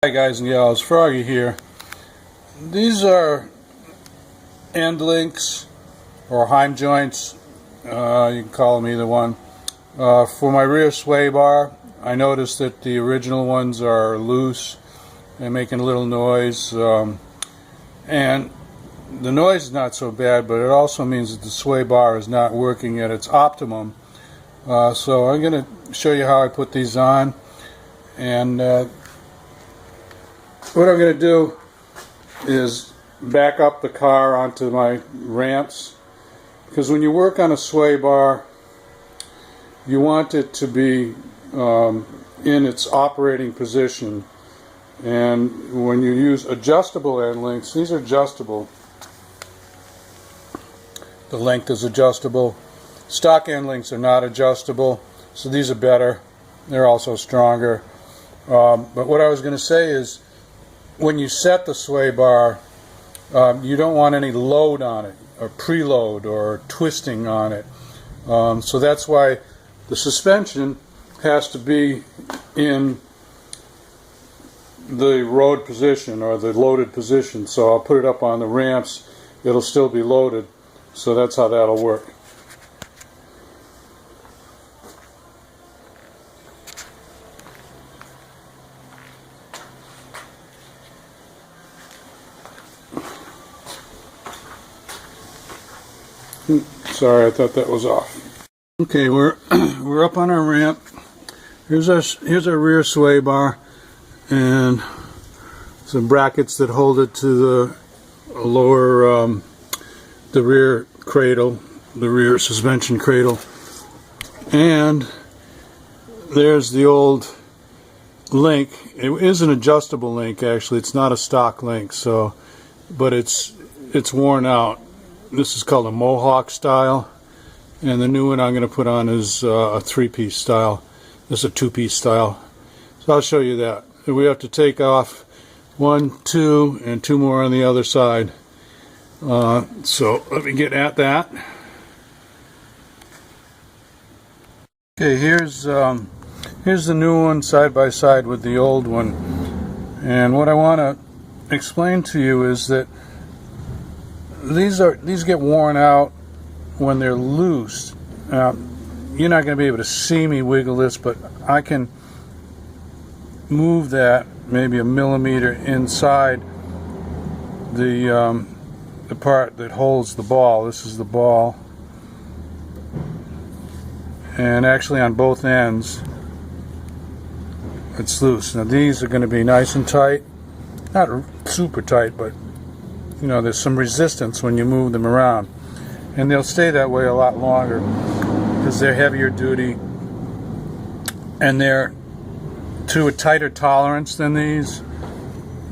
Hi guys and gals, Froggy here. These are end links or heim joints, you can call them either one, for my rear sway bar. I noticed that the original ones are loose and making a little noise, and the noise is not so bad, but it also means that the sway bar is not working at its optimum. So I'm going to show you how I put these on, and what I'm going to do is back up the car onto my ramps, because when you work on a sway bar, you want it to be in its operating position. And when you use adjustable end links, these are adjustable. The length is adjustable. Stock end links are not adjustable, so these are better. They're also stronger. But what I was going to say is, when you set the sway bar, you don't want any load on it, or preload, or twisting on it. So that's why the suspension has to be in the road position, or the loaded position. So I'll put it up on the ramps, it'll still be loaded. So that's how that'll work. Sorry, I thought that was off. Okay, we're up on our ramp. Here's our rear sway bar, and some brackets that hold it to the lower, the rear cradle, the rear suspension cradle. And there's the old link. It is an adjustable link, actually. It's not a stock link, so, but it's worn out. This is called a Mohawk style, and the new one I'm going to put on is a three-piece style. This is a two-piece style. So I'll show you that. We have to take off 1, 2, and 2 more on the other side. So let me get at that. Okay, here's the new one side by side with the old one. And what I want to explain to you is that these get worn out when they're loose. You're not going to be able to see me wiggle this, but I can move that maybe a millimeter inside the part that holds the ball. This is the ball, and actually on both ends it's loose. Now these are going to be nice and tight, not super tight, but you know, there's some resistance when you move them around, and they'll stay that way a lot longer because they're heavier duty and they're to a tighter tolerance than these.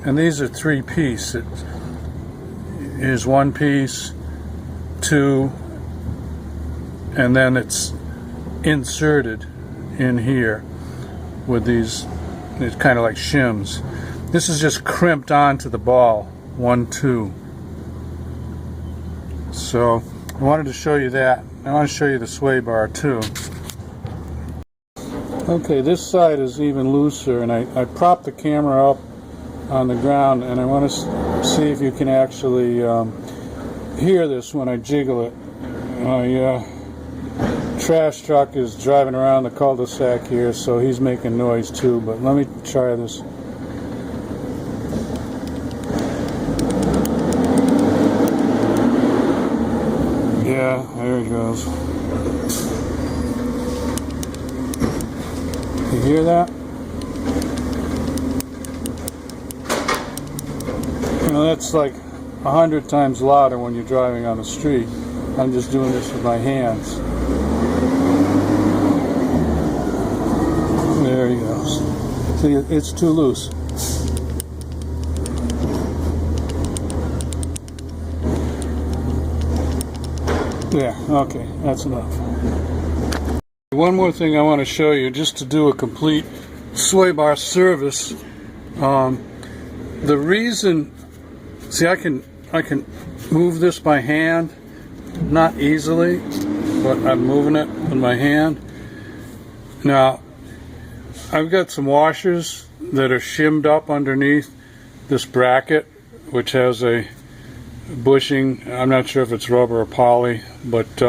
And these are 3-piece. Here's 1 piece, 2, and then it's inserted in here with these. It's kind of like shims. This is just crimped onto the ball. 1, 2. So I wanted to show you that. I want to show you the sway bar too. Okay, this side is even looser, and I propped the camera up on the ground, and I want to see if you can actually hear this when I jiggle it. My trash truck is driving around the cul-de-sac here, so he's making noise too, but let me try this. Yeah, there it goes. You hear that? You know, that's like 100 times louder when you're driving on the street. I'm just doing this with my hands. There he goes. See, it's too loose. Yeah, okay, that's enough. One more thing I want to show you, just to do a complete sway bar service. The reason, see, I can move this by hand, not easily, but I'm moving it with my hand. Now, I've got some washers that are shimmed up underneath this bracket, which has a bushing. I'm not sure if it's rubber or poly, but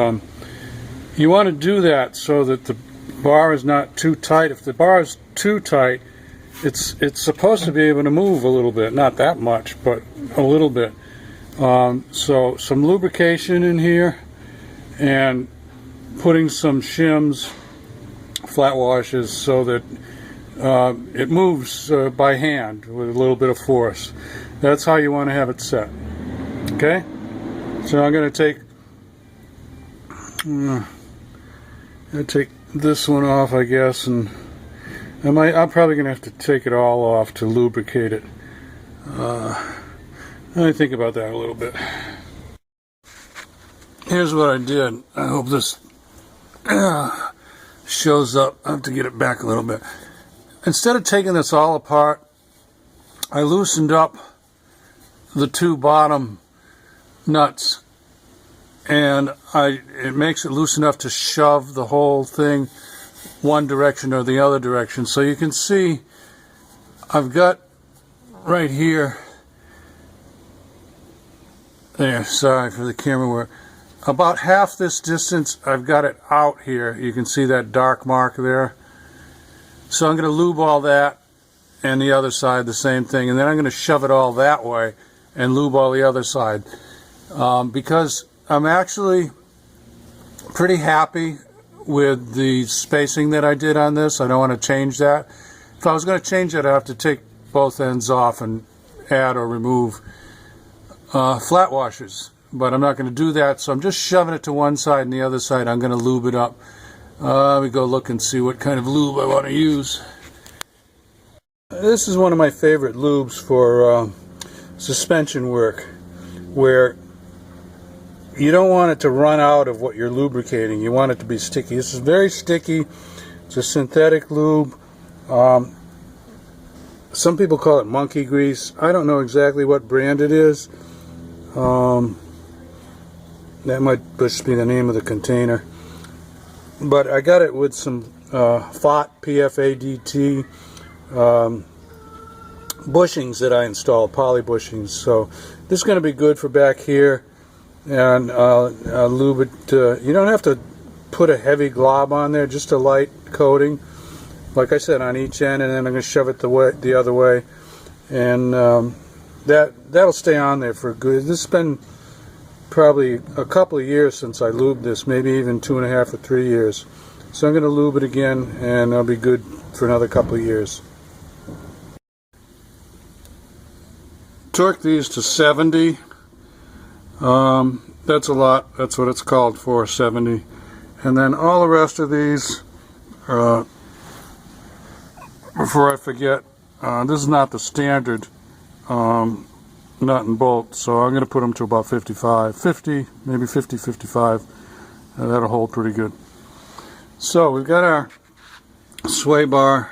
you want to do that so that the bar is not too tight. If the bar is too tight, it's supposed to be able to move a little bit, not that much, but a little bit. So some lubrication in here, and putting some shims, flat washes, so that it moves by hand with a little bit of force. That's how you want to have it set. Okay? So I'm going to take this one off, I guess, and I'm probably going to have to take it all off to lubricate it. Let me think about that a little bit. Here's what I did. I hope this shows up. I have to get it back a little bit. Instead of taking this all apart, I loosened up the two bottom nuts, and it makes it loose enough to shove the whole thing one direction or the other direction. So you can see I've got right here, there, sorry for the camera work, about half this distance I've got it out here. You can see that dark mark there. So I'm going to lube all that, and the other side the same thing, and then I'm going to shove it all that way and lube all the other side, because I'm actually pretty happy with the spacing that I did on this. I don't want to change that. If I was going to change it, I'd have to take both ends off and add or remove flat washers, but I'm not going to do that, so I'm just shoving it to one side, and the other side I'm going to lube it up. Let me go look and see what kind of lube I want to use. This is one of my favorite lubes for suspension work, where you don't want it to run out of what you're lubricating. You want it to be sticky. This is very sticky. It's a synthetic lube. Some people call it monkey grease. I don't know exactly what brand it is. That might just be the name of the container. But I got it with some FOT, PFADT bushings that I installed, poly bushings. So this is going to be good for back here. And lube it. You don't have to put a heavy glob on there, just a light coating, like I said, on each end, and then I'm going to shove it the other way, and that'll stay on there for good. This has been probably a couple of years since I lubed this, maybe even 2.5 or 3 years. So I'm going to lube it again, and I'll be good for another couple of years. Torque these to 70. That's a lot. That's what it's called for, 70. And then all the rest of these, before I forget, this is not the standard nut and bolt, so I'm going to put them to about 55, 50, maybe 50, 55. That'll hold pretty good. So we've got our sway bar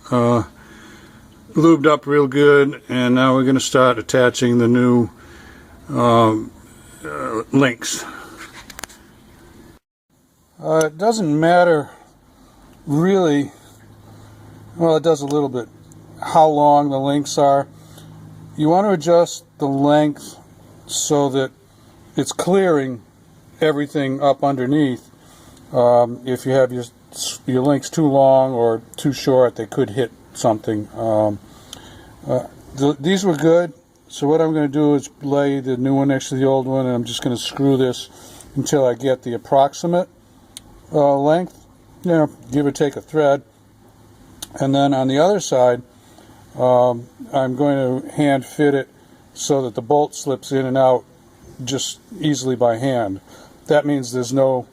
lubed up real good, and now we're going to start attaching the new links. It doesn't matter really, well, it does a little bit, how long the links are. You want to adjust the length so that it's clearing everything up underneath. If you have your links too long or too short, they could hit something. These were good. So what I'm going to do is lay the new one next to the old one, and I'm just going to screw this until I get the approximate length, give or take a thread. And then on the other side, I'm going to hand fit it so that the bolt slips in and out just easily by hand. That means there's no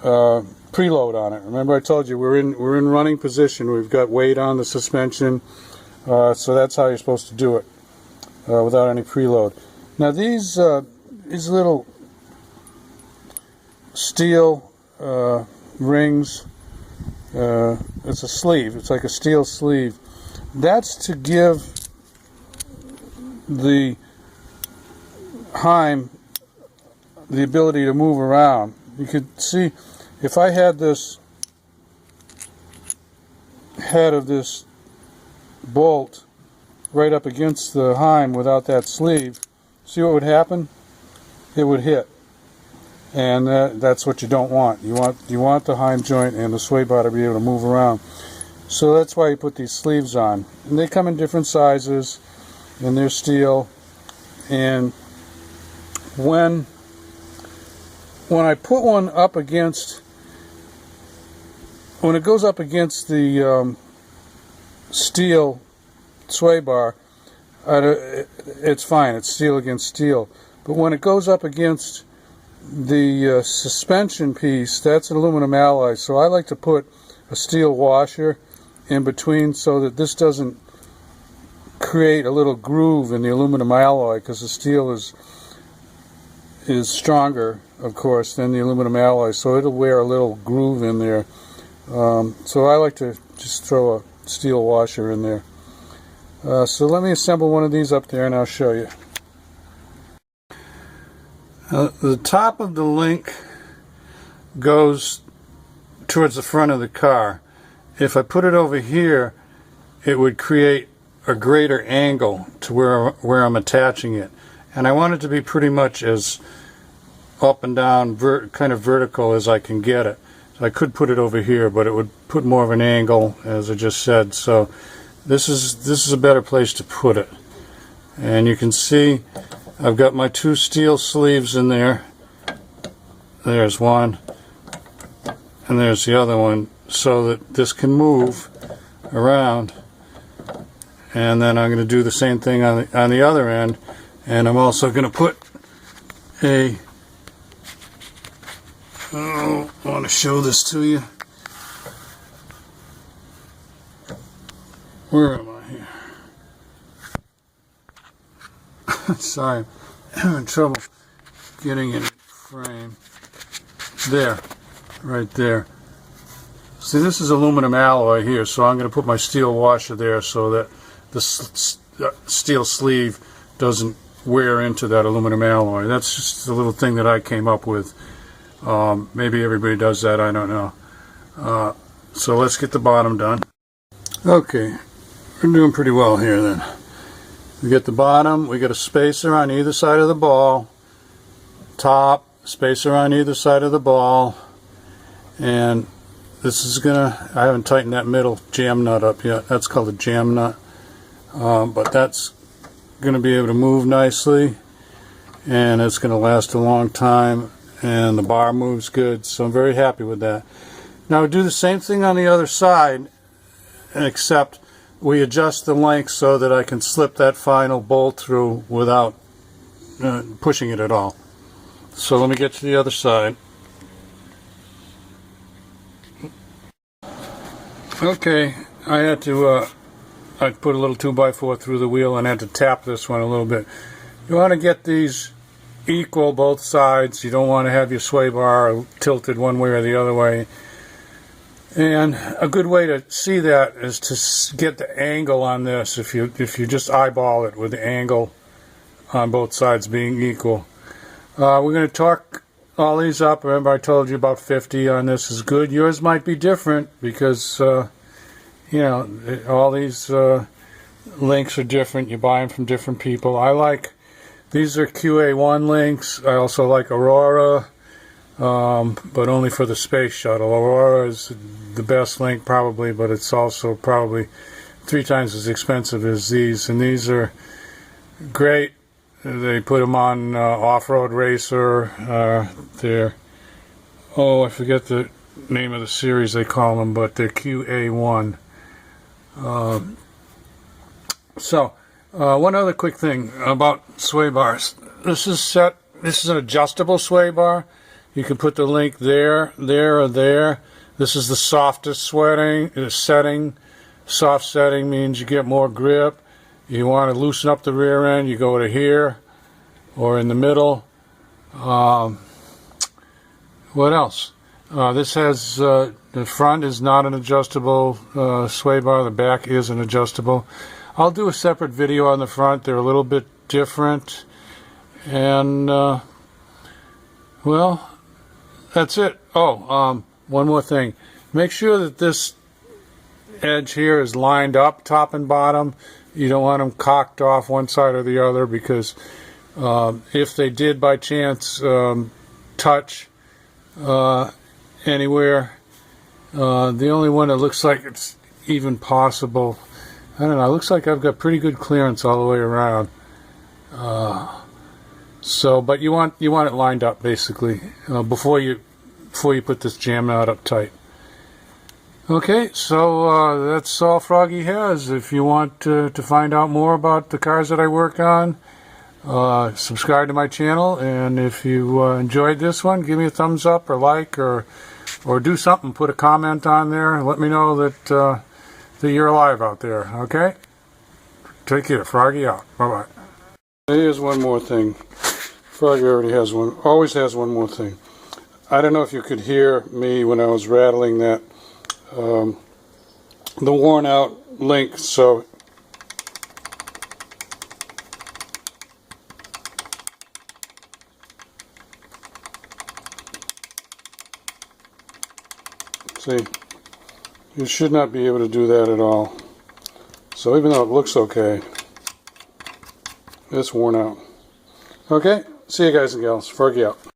preload on it. Remember I told you we're in running position. We've got weight on the suspension, so that's how you're supposed to do it. Without any preload. Now these little steel rings, it's a sleeve, it's like a steel sleeve. That's to give the Heim the ability to move around. You could see if I had this head of this bolt right up against the heim without that sleeve, see what would happen? It would hit. And that's what you don't want. You want the heim joint and the sway bar to be able to move around. So that's why you put these sleeves on. And they come in different sizes, and they're steel. And when I put one up against, when it goes up against the steel sway bar, it's fine. It's steel against steel. But when it goes up against the suspension piece, that's an aluminum alloy. So I like to put a steel washer in between so that this doesn't create a little groove in the aluminum alloy, because the steel is stronger, of course, than the aluminum alloy, so it'll wear a little groove in there. So I like to just throw a steel washer in there. So let me assemble one of these up there and I'll show you. The top of the link goes towards the front of the car. If I put it over here, it would create a greater angle to where I'm attaching it. And I want it to be pretty much as up and down, kind of vertical as I can get it. So I could put it over here, but it would put more of an angle, as I just said. So this is a better place to put it. And you can see I've got my two steel sleeves in there. There's one, and there's the other one, so that this can move around. And then I'm going to do the same thing on the other end, and I'm also going to put I want to show this to you. Where am I here? Sorry, I'm having trouble getting it in frame. There, right there. See, this is aluminum alloy here, so I'm going to put my steel washer there so that the steel sleeve doesn't wear into that aluminum alloy. That's just a little thing that I came up with. Maybe everybody does that, I don't know. So let's get the bottom done. Okay, we're doing pretty well here then. We get the bottom, we get a spacer on either side of the ball, top, spacer on either side of the ball, and this is gonna, I haven't tightened that middle jam nut up yet. That's called a jam nut. But that's gonna be able to move nicely, and it's gonna last a long time, and the bar moves good, so I'm very happy with that. Now we do the same thing on the other side, except we adjust the length so that I can slip that final bolt through without pushing it at all. So let me get to the other side. Okay, I had to I put a little 2x4 through the wheel and had to tap this one a little bit. You want to get these equal both sides. You don't want to have your sway bar tilted one way or the other way. And a good way to see that is to get the angle on this. If you just eyeball it with the angle on both sides being equal. We're going to torque all these up. Remember, I told you about 50 on this is good. Yours might be different because you know, all these links are different. You buy them from different people. I like, these are QA1 links. I also like Aurora, but only for the space shuttle. Aurora is the best link probably, but it's also probably 3 times as expensive as these. And these are great. They put them on Off-Road Racer. They're, oh, I forget the name of the series they call them, but they're QA1. One other quick thing about sway bars. This is an adjustable sway bar. You can put the link there, there, or there. This is the softest setting. Soft setting means you get more grip. You want to loosen up the rear end, you go to here or in the middle. What else? This has the front is not an adjustable sway bar. The back is an adjustable. I'll do a separate video on the front. They're a little bit different. And well, that's it. Oh, one more thing. Make sure that this edge here is lined up top and bottom. You don't want them cocked off one side or the other, because if they did by chance touch anywhere, the only one that looks like it's even possible, I don't know, it looks like I've got pretty good clearance all the way around. But you want it lined up basically before you put this jam nut up tight. Okay, so that's all Froggy has. If you want to find out more about the cars that I work on, subscribe to my channel, and if you enjoyed this one, give me a thumbs up or like or do something. Put a comment on there. Let me know that you're alive out there. Okay? Take care. Froggy out. Bye-bye. Here's one more thing. Froggy already has one. Always has one more thing. I don't know if you could hear me when I was rattling that the worn out link. So see, you should not be able to do that at all. So even though it looks okay, it's worn out. Okay, see you guys and gals. Froggy out.